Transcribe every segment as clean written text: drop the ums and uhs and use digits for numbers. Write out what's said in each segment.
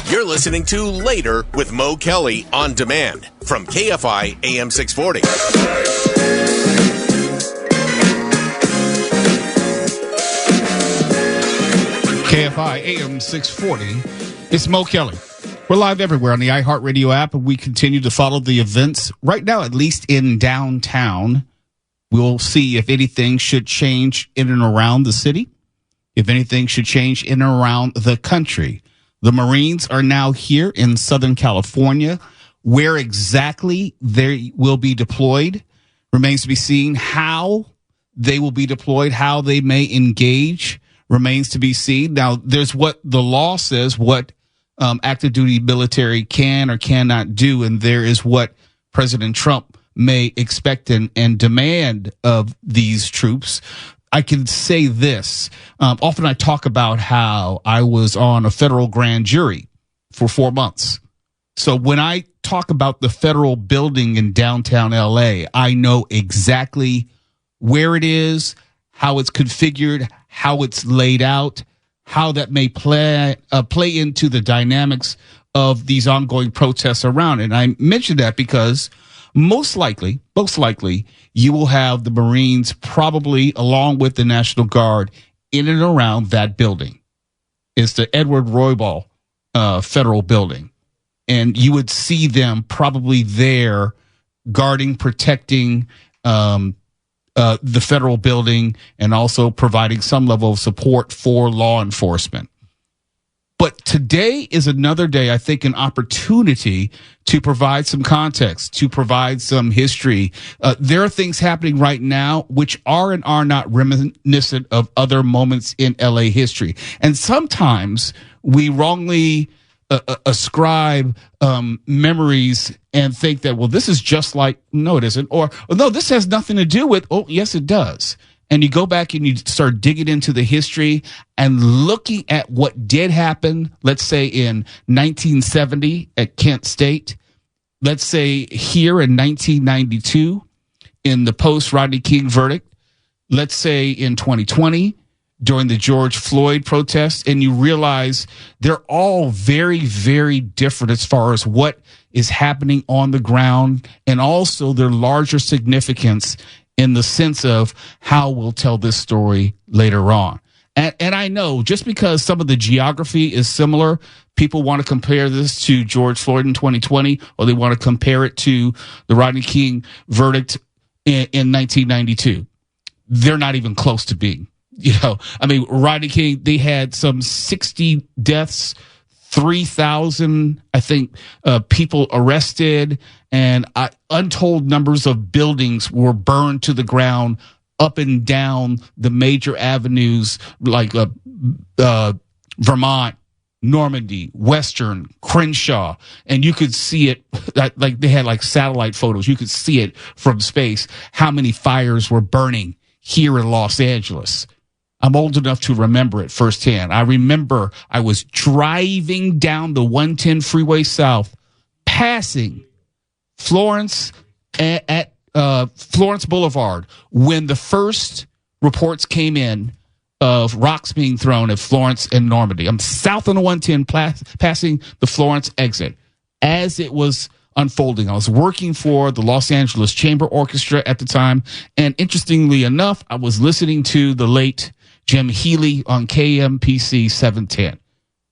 You're listening to Later with Mo Kelly on demand from KFI AM 640. KFI AM 640. It's Mo Kelly. We're live everywhere on the iHeartRadio app, and we continue to follow the events right now, at least in downtown. We'll see if anything should change in and around the city, if anything should change in and around the country. The Marines are now here in Southern California. Where exactly they will be deployed remains to be seen. How they will be deployed, how they may engage remains to be seen. Now, there's what the law says, what active duty military can or cannot do, and there is what President Trump may expect and demand of these troops. I can say this. Often I talk about how I was on a federal grand jury for 4 months. So when I talk about the federal building in downtown LA, I know exactly where it is, how it's configured, how it's laid out, how that may play into the dynamics of these ongoing protests around it. And I mention that because most likely, you will have the Marines probably along with the National Guard in and around that building. It's the Edward Roybal federal building. And you would see them probably there guarding, protecting the federal building and also providing some level of support for law enforcement. But today is another day, I think, an opportunity to provide some context, to provide some history. There are things happening right now which are and are not reminiscent of other moments in LA history. And sometimes we wrongly ascribe memories and think that, well, this is just like, no, it isn't. Or, no, this has nothing to do with, oh, yes, it does. And you go back and you start digging into the history and looking at what did happen, let's say in 1970 at Kent State, let's say here in 1992 in the post-Rodney King verdict, let's say in 2020 during the George Floyd protests, and you realize they're all very, very different as far as what is happening on the ground and also their larger significance in the sense of how we'll tell this story later on. And I know just because some of the geography is similar, people want to compare this to George Floyd in 2020, or they want to compare it to the Rodney King verdict in 1992. They're not even close to being, I mean, Rodney King, they had some 60 deaths, 3,000, I think, people arrested, and untold numbers of buildings were burned to the ground up and down the major avenues like Vermont, Normandy, Western, Crenshaw, and you could see it, like they had like satellite photos. You could see it from space, how many fires were burning here in Los Angeles. I'm old enough to remember it firsthand. I remember I was driving down the 110 freeway south, passing Florence at Florence Boulevard when the first reports came in of rocks being thrown at Florence and Normandy. I'm south on the 110, passing the Florence exit. As it was unfolding, I was working for the Los Angeles Chamber Orchestra at the time, and interestingly enough, I was listening to the late Jim Healy on KMPC 710.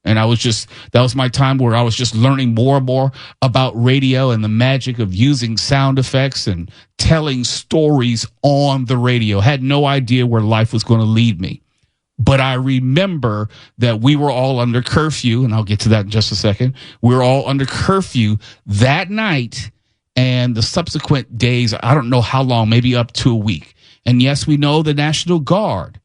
And that was my time where I was just learning more and more about radio and the magic of using sound effects and telling stories on the radio. Had no idea where life was going to lead me. But I remember that we were all under curfew, and I'll get to that in just a second. We were all under curfew that night and the subsequent days, I don't know how long, maybe up to a week. And yes, we know the National Guard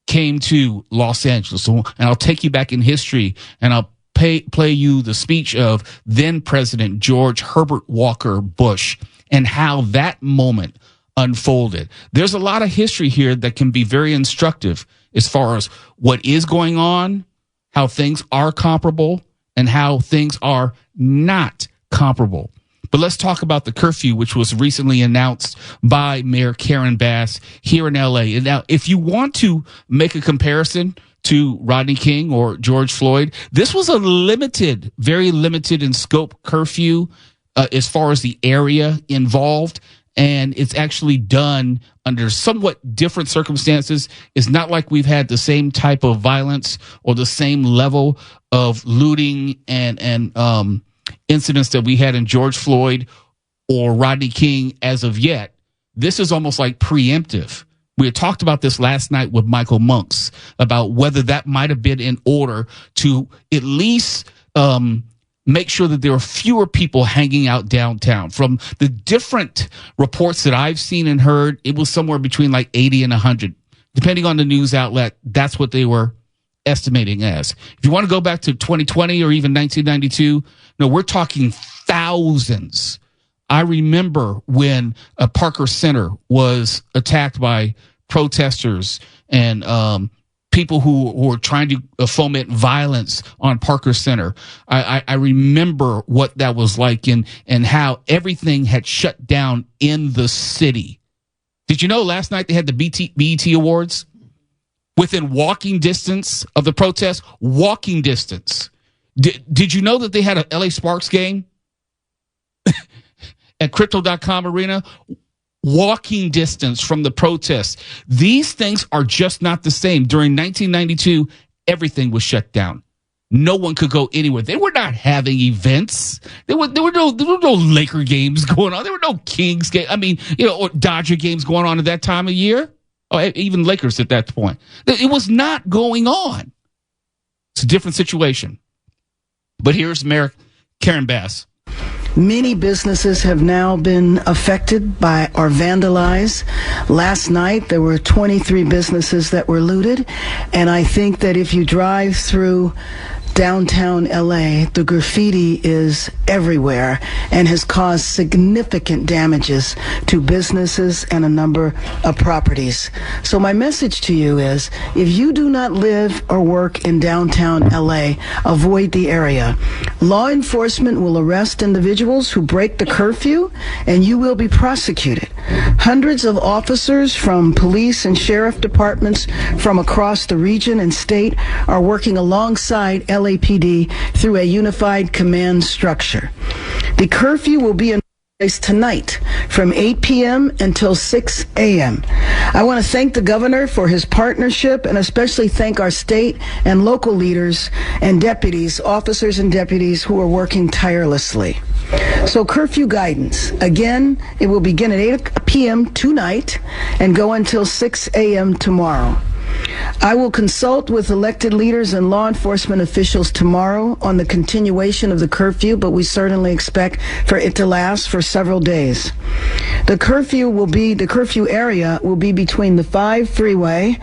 came to Los Angeles. And I'll take you back in history, and I'll play you the speech of then President George Herbert Walker Bush and how that moment unfolded. There's a lot of history here that can be very instructive as far as what is going on, how things are comparable, and how things are not comparable. But let's talk about the curfew, which was recently announced by Mayor Karen Bass here in LA. And now, if you want to make a comparison to Rodney King or George Floyd. This was a limited, very limited in scope curfew as far as the area involved. And it's actually done under somewhat different circumstances. It's not like we've had the same type of violence or the same level of looting and incidents that we had in George Floyd or Rodney King as of yet. This is almost like preemptive. We had talked about this last night with Michael Monks about whether that might have been in order to at least make sure that there are fewer people hanging out downtown. From the different reports that I've seen and heard, it was somewhere between like 80 and 100. Depending on the news outlet, that's what they were estimating as. If you want to go back to 2020 or even 1992, no, we're talking thousands. I remember when Parker Center was attacked by protesters and people who were trying to foment violence on Parker Center. I remember what that was like and how everything had shut down in the city. Did you know last night they had the BET Awards? Within walking distance of the protest, walking distance. Did you know that they had a LA Sparks game at Crypto.com Arena? Walking distance from the protests. These things are just not the same. During 1992, everything was shut down. No one could go anywhere. They were not having events. There were no Laker games going on. There were no Kings games. I mean, or Dodger games going on at that time of year. Or even Lakers at that point. It was not going on. It's a different situation. But here's Mayor Karen Bass. Many businesses have now been affected by or vandalized. Last night, there were 23 businesses that were looted. And I think that if you drive through downtown LA, the graffiti is everywhere and has caused significant damages to businesses and a number of properties. So my message to you is, if you do not live or work in downtown LA, avoid the area. Law enforcement will arrest individuals who break the curfew, and you will be prosecuted. Hundreds of officers from police and sheriff departments from across the region and state are working alongside LAPD through a unified command structure. The curfew will be in place tonight from 8 p.m. until 6 a.m. I want to thank the governor for his partnership and especially thank our state and local leaders and deputies, officers and deputies who are working tirelessly. So curfew guidance, again, it will begin at 8 p.m. tonight and go until 6 a.m. tomorrow. I will consult with elected leaders and law enforcement officials tomorrow on the continuation of the curfew, but we certainly expect for it to last for several days. The curfew area will be between the 5 freeway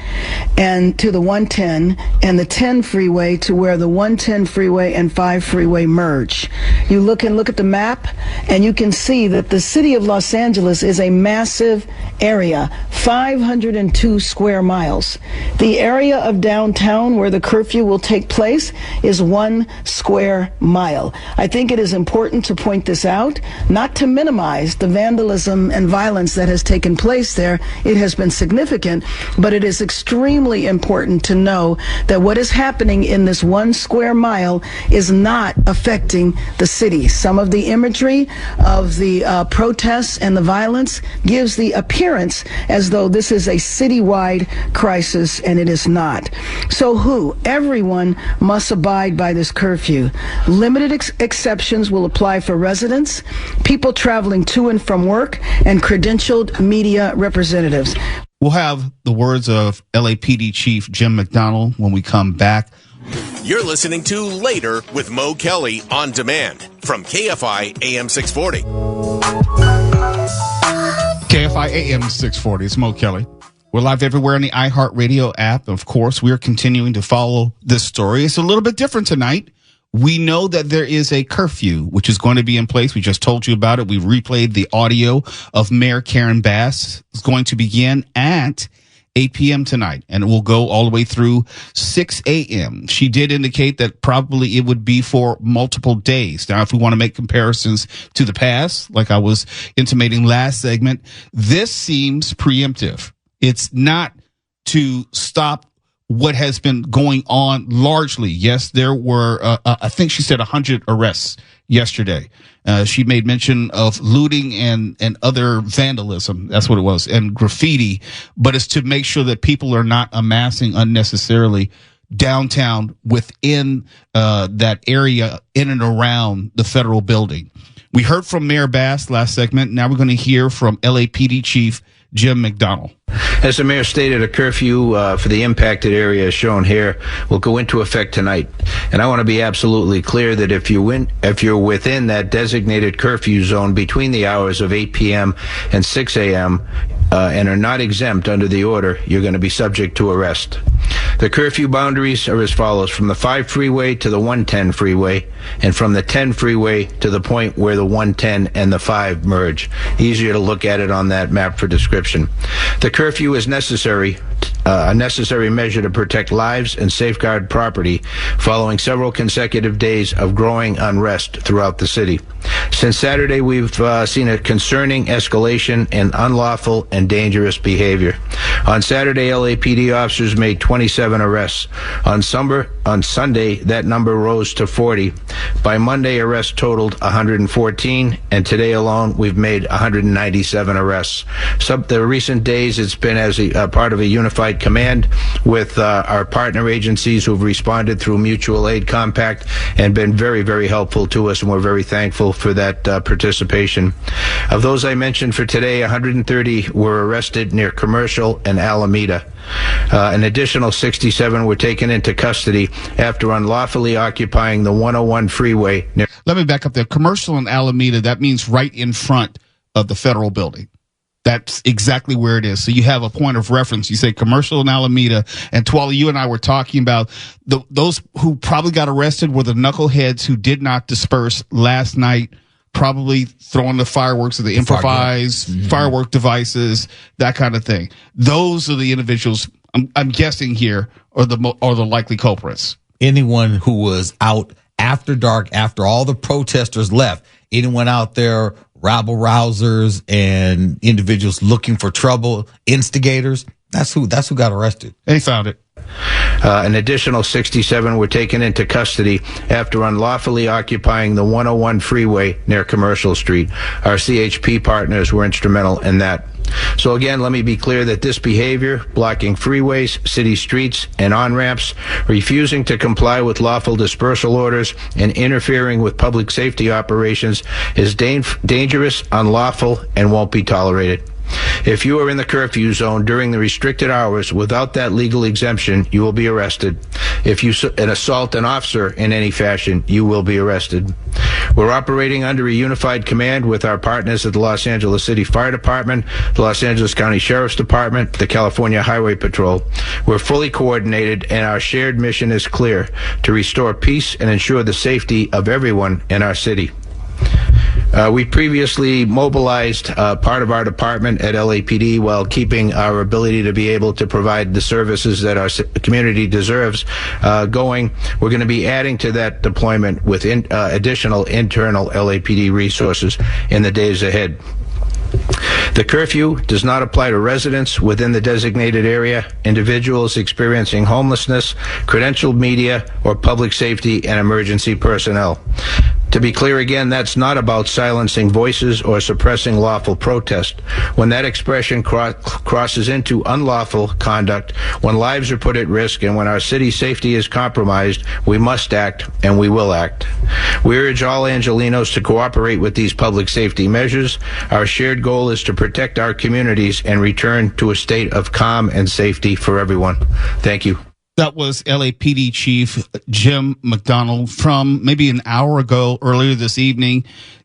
and to the 110 and the 10 freeway to where the 110 freeway and 5 freeway merge. You look at the map and you can see that the city of Los Angeles is a massive area, 502 square miles. The area of downtown where the curfew will take place is 1 square mile. I think it is important to point this out, not to minimize the vandalism and violence that has taken place there. It has been significant, but it is extremely important to know that what is happening in this 1 square mile is not affecting the city. Some of the imagery of the protests and the violence gives the appearance as though this is a citywide crisis, and it is not. So everyone must abide by this curfew. Limited exceptions will apply for residents, people traveling to and from work, and credentialed media representatives. We'll have the words of LAPD Chief Jim McDonald when we come back. You're listening to Later with Mo Kelly on demand from KFI AM 640. KFI AM 640. It's Mo Kelly. We're live everywhere on the iHeartRadio app. Of course, we are continuing to follow this story. It's a little bit different tonight. We know that there is a curfew, which is going to be in place. We just told you about it. We replayed the audio of Mayor Karen Bass. It's going to begin at 8 p.m. tonight, and it will go all the way through 6 a.m. She did indicate that probably it would be for multiple days. Now, if we want to make comparisons to the past, like I was intimating last segment, this seems preemptive. It's not to stop what has been going on largely. Yes, there were, I think she said 100 arrests yesterday. She made mention of looting and other vandalism. That's what it was, and graffiti. But it's to make sure that people are not amassing unnecessarily downtown within that area in and around the federal building. We heard from Mayor Bass last segment. Now we're going to hear from LAPD Chief Jim McDonnell. As the mayor stated, a curfew for the impacted area as shown here will go into effect tonight. And I want to be absolutely clear that if you're within that designated curfew zone between the hours of 8 p.m. and 6 a.m. And are not exempt under the order, you're going to be subject to arrest. The curfew boundaries are as follows: from the 5 freeway to the 110 freeway, and from the 10 freeway to the point where the 110 and the 5 merge. Easier to look at it on that map for description. The curfew is necessary, a necessary measure to protect lives and safeguard property following several consecutive days of growing unrest throughout the city. Since Saturday, we've seen a concerning escalation in unlawful and dangerous behavior. On Saturday, LAPD officers made 27 arrests. On Sunday, that number rose to 40. By Monday, arrests totaled 114, and today alone, we've made 197 arrests. The recent days, it's been as a part of a unified command with our partner agencies who've responded through mutual aid compact and been very, very helpful to us, and we're very thankful for that participation. Of those I mentioned for today, 130 were arrested near Commercial and Alameda. An additional 67 were taken into custody after unlawfully occupying the 101 freeway. Let me back up there. Commercial and Alameda, that means right in front of the federal building. That's exactly where it is. So you have a point of reference. You say Commercial and Alameda. And Twala, you and I were talking about those who probably got arrested were the knuckleheads who did not disperse last night, probably throwing the fireworks or the improvised firework devices, that kind of thing. Those are the individuals I'm guessing here are the likely culprits. Anyone who was out after dark, after all the protesters left, anyone out there, rabble rousers and individuals looking for trouble, instigators, that's who got arrested. They found it. An additional 67 were taken into custody after unlawfully occupying the 101 freeway near Commercial Street. Our CHP partners were instrumental in that. So again, let me be clear that this behavior, blocking freeways, city streets, and on-ramps, refusing to comply with lawful dispersal orders, and interfering with public safety operations is dangerous, unlawful, and won't be tolerated. If you are in the curfew zone during the restricted hours without that legal exemption, you will be arrested. If you assault an officer in any fashion, you will be arrested. We're operating under a unified command with our partners at the Los Angeles City Fire Department, the Los Angeles County Sheriff's Department, the California Highway Patrol. We're fully coordinated, and our shared mission is clear: to restore peace and ensure the safety of everyone in our city. We previously mobilized part of our department at LAPD while keeping our ability to be able to provide the services that our community deserves going. We're going to be adding to that deployment with additional internal LAPD resources in the days ahead. The curfew does not apply to residents within the designated area, individuals experiencing homelessness, credentialed media, or public safety and emergency personnel. To be clear again, that's not about silencing voices or suppressing lawful protest. When that expression crosses into unlawful conduct, when lives are put at risk, and when our city's safety is compromised, we must act, and we will act. We urge all Angelenos to cooperate with these public safety measures. Our shared goal is to protect our communities and return to a state of calm and safety for everyone. Thank you. That was LAPD Chief Jim McDonnell from maybe an hour ago, earlier this evening,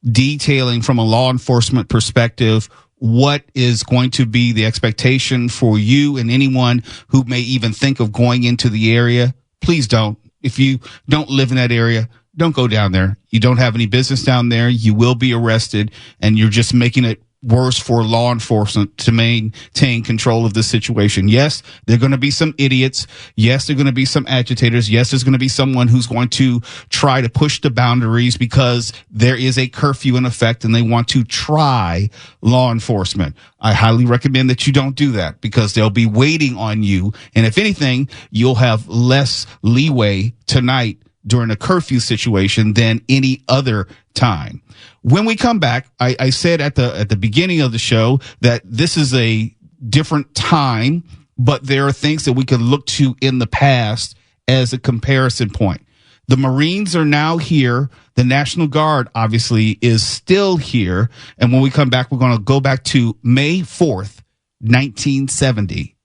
detailing from a law enforcement perspective what is going to be the expectation for you and anyone who may even think of going into the area. Please don't. If you don't live in that area, don't go down there. You don't have any business down there. You will be arrested, and you're just making it worse for law enforcement to maintain control of the situation. Yes, there are going to be some idiots. Yes, there are going to be some agitators. Yes, there's going to be someone who's going to try to push the boundaries because there is a curfew in effect and they want to try law enforcement. I highly recommend that you don't do that because they'll be waiting on you. And if anything, you'll have less leeway tonight during a curfew situation than any other time. When we come back, I said at the beginning of the show that this is a different time, but there are things that we can look to in the past as a comparison point. The Marines are now here. The National Guard obviously is still here. And when we come back, we're going to go back to May 4th, 1970,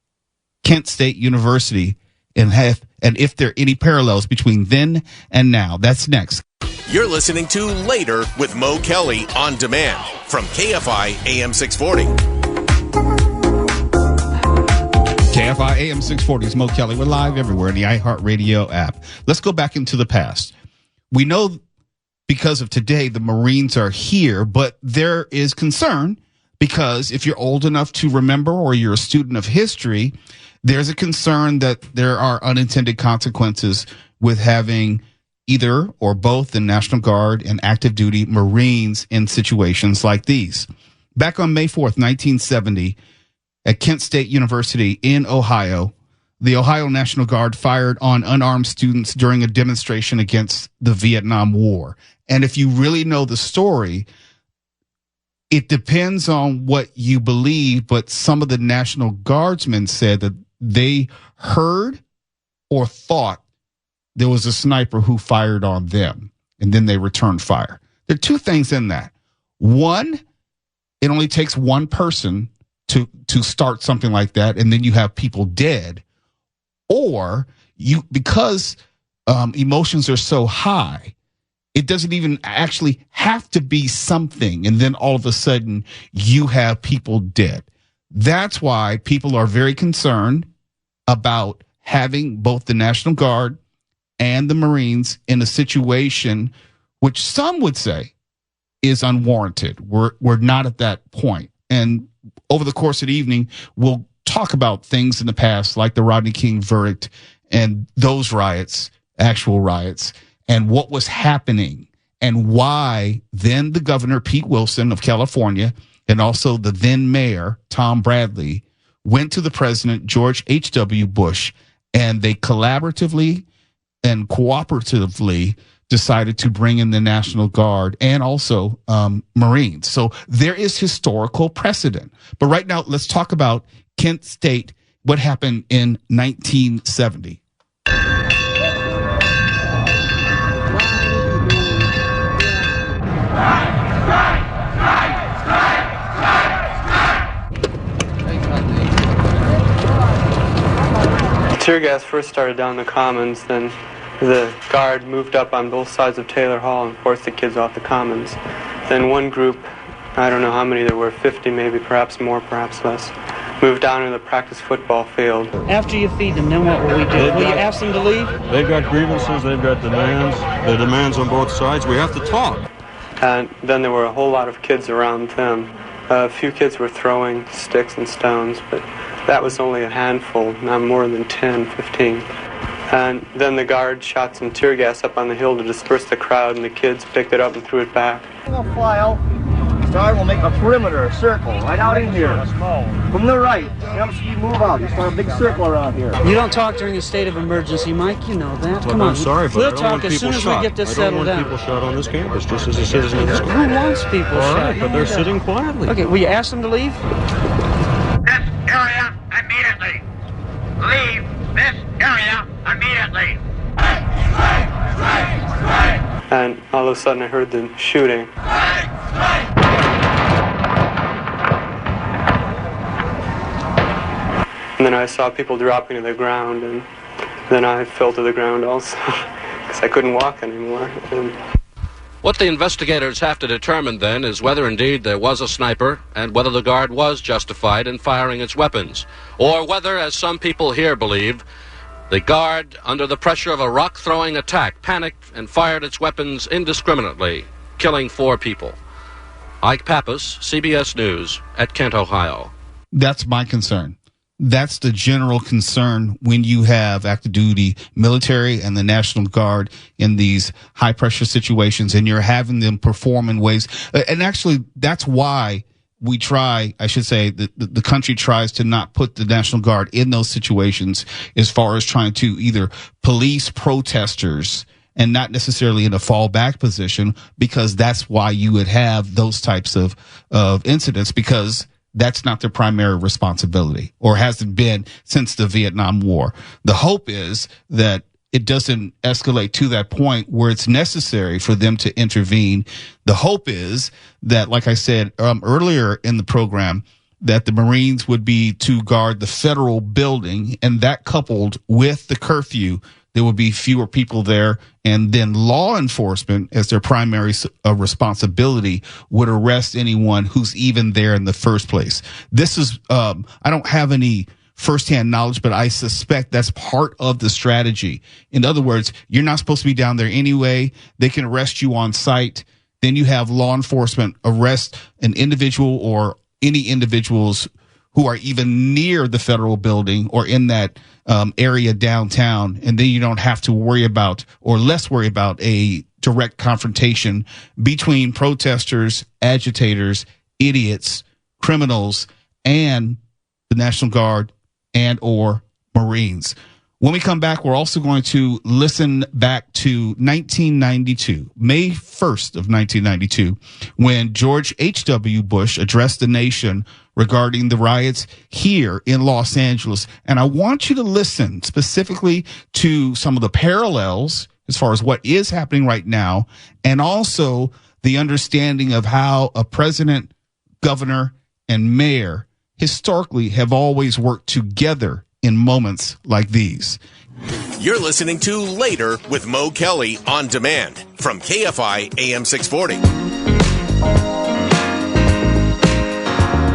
Kent State University, and if there are any parallels between then and now. That's next. You're listening to Later with Mo Kelly on demand from KFI AM 640. KFI AM 640 is Mo Kelly. We're live everywhere in the iHeartRadio app. Let's go back into the past. We know because of today, the Marines are here, but there is concern because if you're old enough to remember or you're a student of history, there's a concern that there are unintended consequences with having either or both the National Guard and active duty Marines in situations like these. Back on May 4th, 1970, at Kent State University in Ohio, the Ohio National Guard fired on unarmed students during a demonstration against the Vietnam War. And if you really know the story, it depends on what you believe, but some of the National Guardsmen said that they heard or thought there was a sniper who fired on them, and then they returned fire. There are two things in that. One, it only takes one person to start something like that, and then you have people dead. Or because emotions are so high, it doesn't even actually have to be something, and then all of a sudden you have people dead. That's why people are very concerned about having both the National Guard and the Marines in a situation which some would say is unwarranted. We're not at that point. And over the course of the evening, we'll talk about things in the past like the Rodney King verdict and those riots, actual riots, and what was happening and why then the governor, Pete Wilson of California, and also the then mayor, Tom Bradley, went to the president, George H.W. Bush, and they collaboratively and cooperatively decided to bring in the National Guard and also Marines. So there is historical precedent. But right now, let's talk about Kent State, what happened in 1970. Tear gas first started down the Commons, then the guard moved up on both sides of Taylor Hall and forced the kids off the Commons. Then one group, I don't know how many there were, 50 maybe, perhaps more, perhaps less, moved down to the practice football field. After you feed them, then what will we do? Will you ask them to leave? They've got grievances, they've got demands. The demands on both sides. We have to talk. And then there were a whole lot of kids around them. A few kids were throwing sticks and stones, but that was only a handful, not more than 10, 15. And then the guard shot some tear gas up on the hill to disperse the crowd, and the kids picked it up and threw it back. We'll fly out. Start, we'll make a perimeter, a circle, right out in here. From the right, you move out. You start a big circle around here. You don't talk during a state of emergency, Mike. You know that. Come on. I'm sorry, but we'll I don't talk want as people soon as shot. we get this I don't settled want down. people shot on this campus, just as a citizen of this Who country. wants people All shot? right, but they're sitting quietly. Okay, will you ask them to leave? This area immediately. Leave this area immediately. And all of a sudden I heard the shooting. And then I saw people dropping to the ground, and then I fell to the ground also, because I couldn't walk anymore. And what the investigators have to determine then is whether indeed there was a sniper and whether the guard was justified in firing its weapons, or whether, as some people here believe, the guard, under the pressure of a rock-throwing attack, panicked and fired its weapons indiscriminately, killing 4 people. Ike Pappas, CBS News, at Kent, Ohio. That's my concern. That's the general concern when you have active duty military and the National Guard in these high pressure situations, and you're having them perform in ways. And actually, that's why we try, I should say, the country tries to not put the National Guard in those situations as far as trying to either police protesters and not necessarily in a fallback position, because that's why you would have those types of incidents, because that's not their primary responsibility, or hasn't been since the Vietnam War. The hope is that it doesn't escalate to that point where it's necessary for them to intervene. The hope is that, like I said earlier in the program, that the Marines would be to guard the federal building, and that coupled with the curfew, there would be fewer people there, and then law enforcement, as their primary responsibility, would arrest anyone who's even there in the first place. This is, I don't have any firsthand knowledge, but I suspect that's part of the strategy. In other words, you're not supposed to be down there anyway. They can arrest you on site. Then you have law enforcement arrest an individual or any individuals who are even near the federal building or in that area downtown, and then you don't have to worry about, or less worry about, a direct confrontation between protesters, agitators, idiots, criminals, and the National Guard and or Marines. When we come back, we're also going to listen back to 1992, May 1st of 1992, when George H.W. Bush addressed the nation regarding the riots here in Los Angeles. And I want you to listen specifically to some of the parallels as far as what is happening right now, and also the understanding of how a president, governor, and mayor historically have always worked together in moments like these. You're listening to Later with Mo Kelly on demand from KFI AM 640.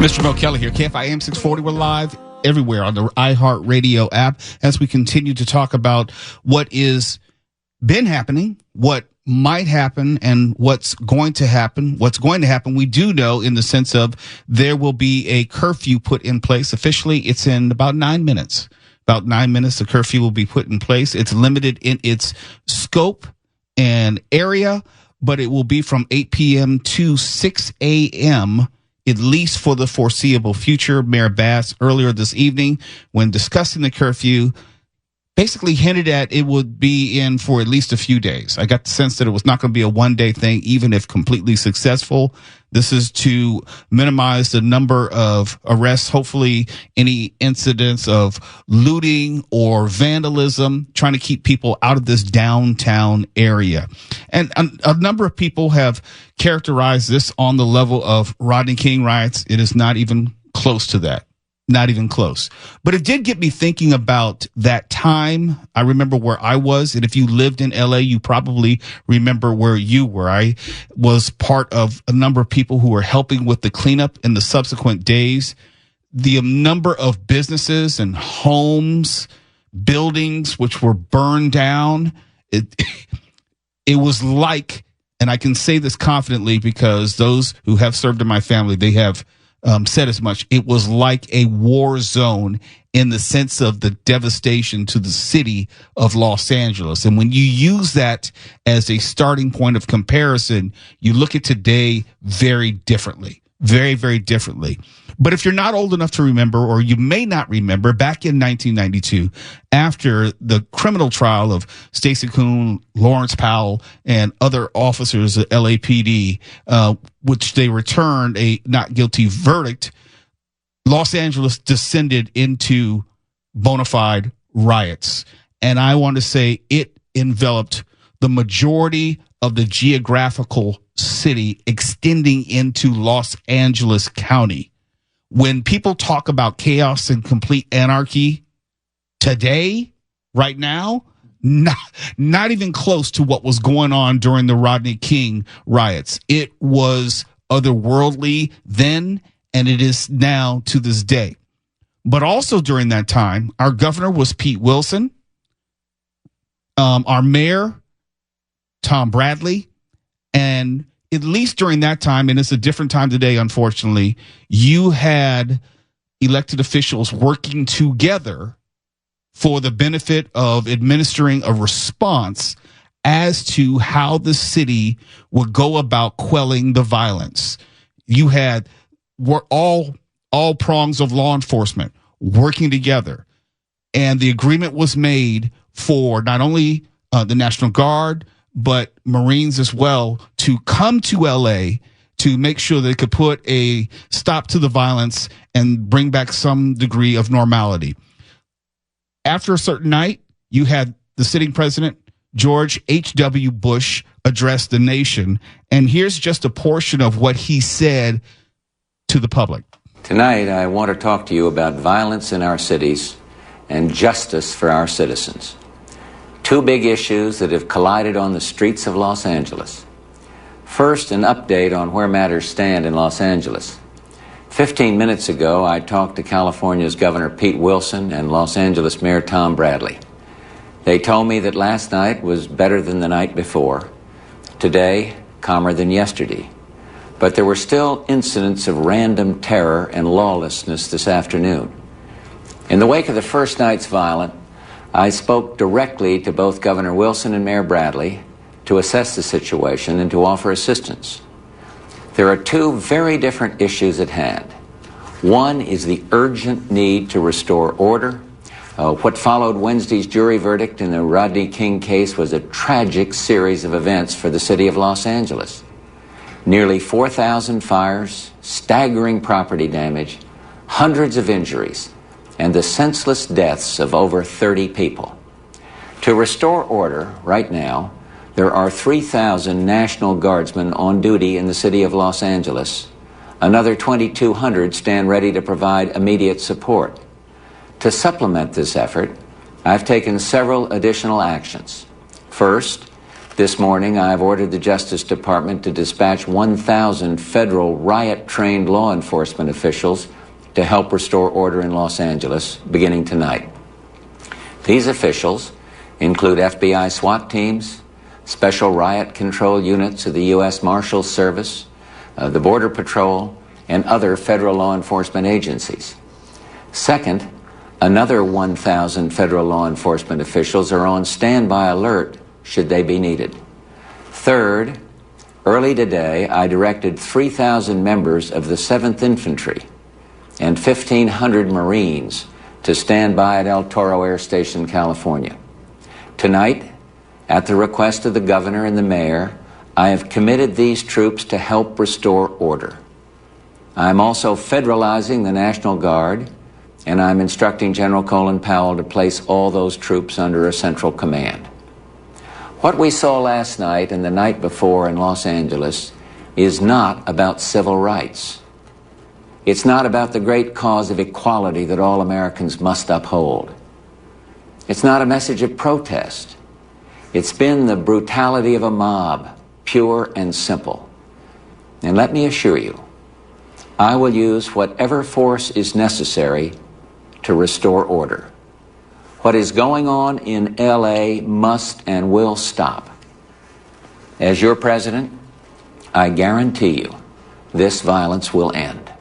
Mr. Mo Kelly here, KFI AM 640. We're live everywhere on the iHeartRadio app as we continue to talk about what is been happening, what might happen, and what's going to happen. What's going to happen, we do know, in the sense of there will be a curfew put in place. Officially, it's in about 9 minutes. About 9 minutes, the curfew will be put in place. It's limited in its scope and area, but it will be from 8 p.m. to 6 a.m., at least for the foreseeable future. Mayor Bass, earlier this evening, when discussing the curfew, basically hinted at it would be in for at least a few days. I got the sense that it was not going to be a one-day thing, even if completely successful. This is to minimize the number of arrests, hopefully any incidents of looting or vandalism, trying to keep people out of this downtown area. And a number of people have characterized this on the level of Rodney King riots. It is not even close to that. Not even close. But it did get me thinking about that time. I remember where I was. And if you lived in LA, you probably remember where you were. I was part of a number of people who were helping with the cleanup in the subsequent days. The number of businesses and homes, buildings, which were burned down. It was like, and I can say this confidently because those who have served in my family, they have said as much. It was like a war zone in the sense of the devastation to the city of Los Angeles. And when you use that as a starting point of comparison, you look at today very differently, very, very differently. But if you're not old enough to remember, or you may not remember, back in 1992, after the criminal trial of Stacey Koon, Lawrence Powell, and other officers at LAPD, which they returned a not guilty verdict, Los Angeles descended into bona fide riots. And I want to say it enveloped the majority of the geographical city, extending into Los Angeles County. When people talk about chaos and complete anarchy today, right now, not even close to what was going on during the Rodney King riots. It was otherworldly then, and it is now to this day. But also during that time, our governor was Pete Wilson. Our mayor, Tom Bradley. And at least during that time, and it's a different time today, unfortunately, you had elected officials working together for the benefit of administering a response as to how the city would go about quelling the violence. You had all prongs of law enforcement working together, and the agreement was made for not only the National Guard, but Marines as well, to come to LA to make sure they could put a stop to the violence and bring back some degree of normality. After a certain night, you had the sitting president, George H.W. Bush, address the nation. And here's just a portion of what he said to the public. Tonight, I want to talk to you about violence in our cities and justice for our citizens. Two big issues that have collided on the streets of Los Angeles. First, an update on where matters stand in Los Angeles. 15 minutes ago, I talked to California's Governor Pete Wilson and Los Angeles Mayor Tom Bradley. They told me that last night was better than the night before. Today, calmer than yesterday. But there were still incidents of random terror and lawlessness this afternoon. In the wake of the first night's violence, I spoke directly to both Governor Wilson and Mayor Bradley to assess the situation and to offer assistance. There are two very different issues at hand. One is the urgent need to restore order. What followed Wednesday's jury verdict in the Rodney King case was a tragic series of events for the city of Los Angeles. Nearly 4,000 fires, staggering property damage, hundreds of injuries, and the senseless deaths of over 30 people. To restore order right now, there are 3,000 National Guardsmen on duty in the city of Los Angeles. Another 2,200 stand ready to provide immediate support. To supplement this effort, I've taken several additional actions. First, this morning I've ordered the Justice Department to dispatch 1,000 federal riot-trained law enforcement officials to help restore order in Los Angeles, beginning tonight. These officials include FBI SWAT teams, special riot control units of the U.S. Marshals Service, the Border Patrol, and other federal law enforcement agencies. Second, another 1,000 federal law enforcement officials are on standby alert should they be needed. Third, early today, I directed 3,000 members of the 7th Infantry and 1,500 Marines to stand by at El Toro Air Station, California. Tonight, at the request of the governor and the mayor, I have committed these troops to help restore order. I am also federalizing the National Guard, and I'm instructing General Colin Powell to place all those troops under a central command. What we saw last night and the night before in Los Angeles is not about civil rights. It's not about the great cause of equality that all Americans must uphold. It's not a message of protest. It's been the brutality of a mob, pure and simple. And let me assure you, I will use whatever force is necessary to restore order. What is going on in LA must and will stop. As your president, I guarantee you this violence will end.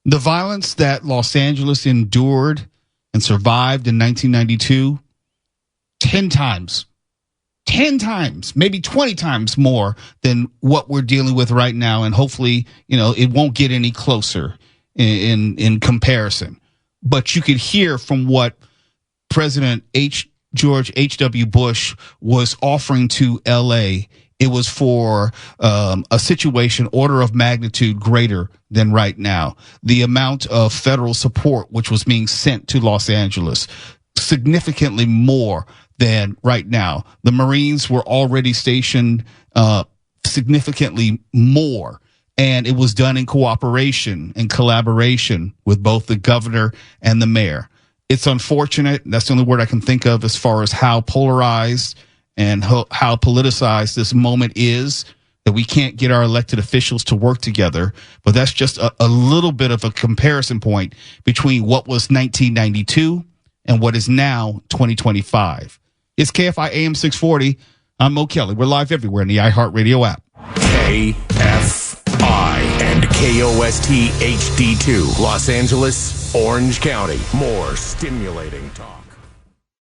The violence that Los Angeles endured and survived in 1992, 10 times, maybe 20 times more than what we're dealing with right now. And hopefully, it won't get any closer in comparison. But you could hear from what President George H.W. Bush was offering to L.A. It was for a situation order of magnitude greater than right now. The amount of federal support which was being sent to Los Angeles, significantly more than right now. The Marines were already stationed significantly more. And it was done in cooperation and collaboration with both the governor and the mayor. It's unfortunate. That's the only word I can think of as far as how polarized and how politicized this moment is, that we can't get our elected officials to work together. But that's just a little bit of a comparison point between what was 1992 and what is now 2025. It's KFI AM 640. I'm Mo Kelly. We're live everywhere in the iHeartRadio app. KFI and KOST HD2, Los Angeles, Orange County. More stimulating talk.